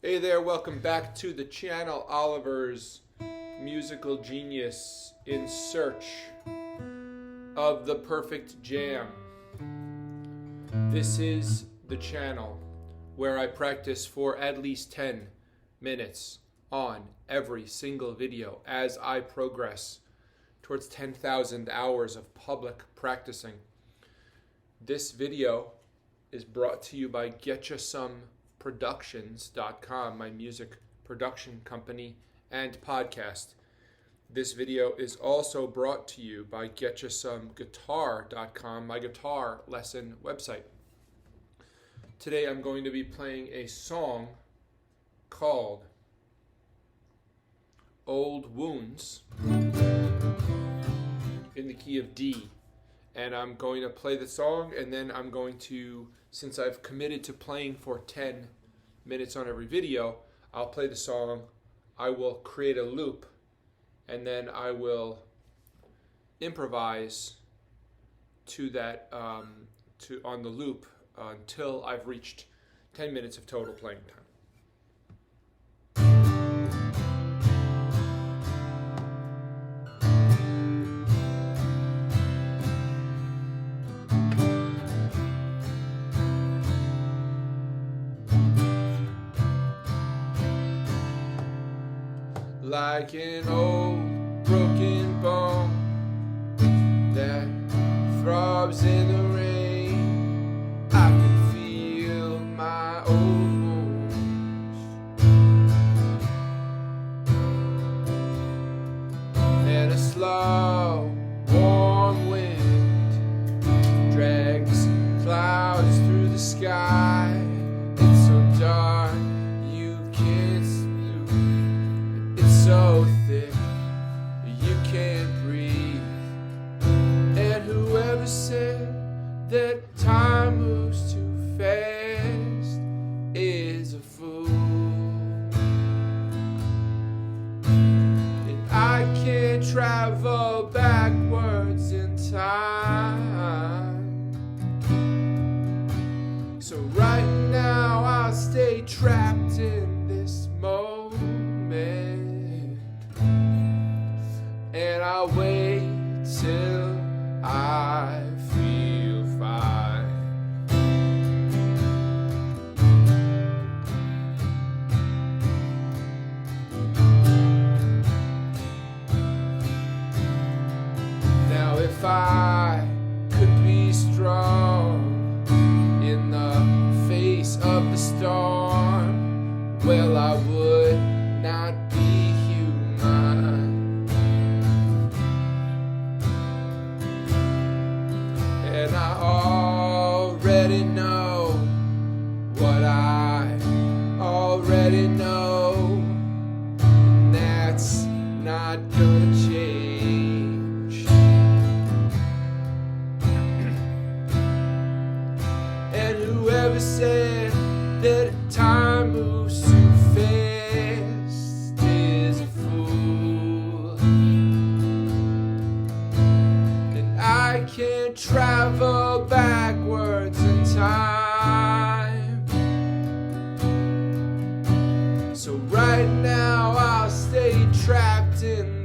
Hey there, welcome back to the channel. Oliver's musical genius in search of the perfect jam. This is the channel where I practice for at least 10 minutes on every single video as I progress towards 10,000 hours of public practicing. This video is brought to you by GetYaSomeProductions.com, my music production company and podcast. This video is also brought to you by GetYaSomeGuitar.com, my guitar lesson website. Today I'm going to be playing a song called Old Wounds in the key of D. And I'm going to play the song, and then I'm going to, since I've committed to playing for 10 minutes on every video, I'll play the song, I will create a loop, and then I will improvise to that, on the loop until I've reached 10 minutes of total playing time. Like an old broken bone that throbs in the rain, I can feel my old wounds, and a slow, warm wind drags clouds through the sky. It's so dark you can't sleep. So thick you can't breathe. And whoever said that time moves too fast is a fool. And I can't travel backwards in time. So right now I'll stay trapped in this moment, and I'll wait till I feel fine. Now if I could be strong in the face of the storm, well, I would not be human. And I already know what I already know, and that's not gonna change. And whoever said that time moves too fast is a fool. And I can't travel backwards in time. So right now I'll stay trapped in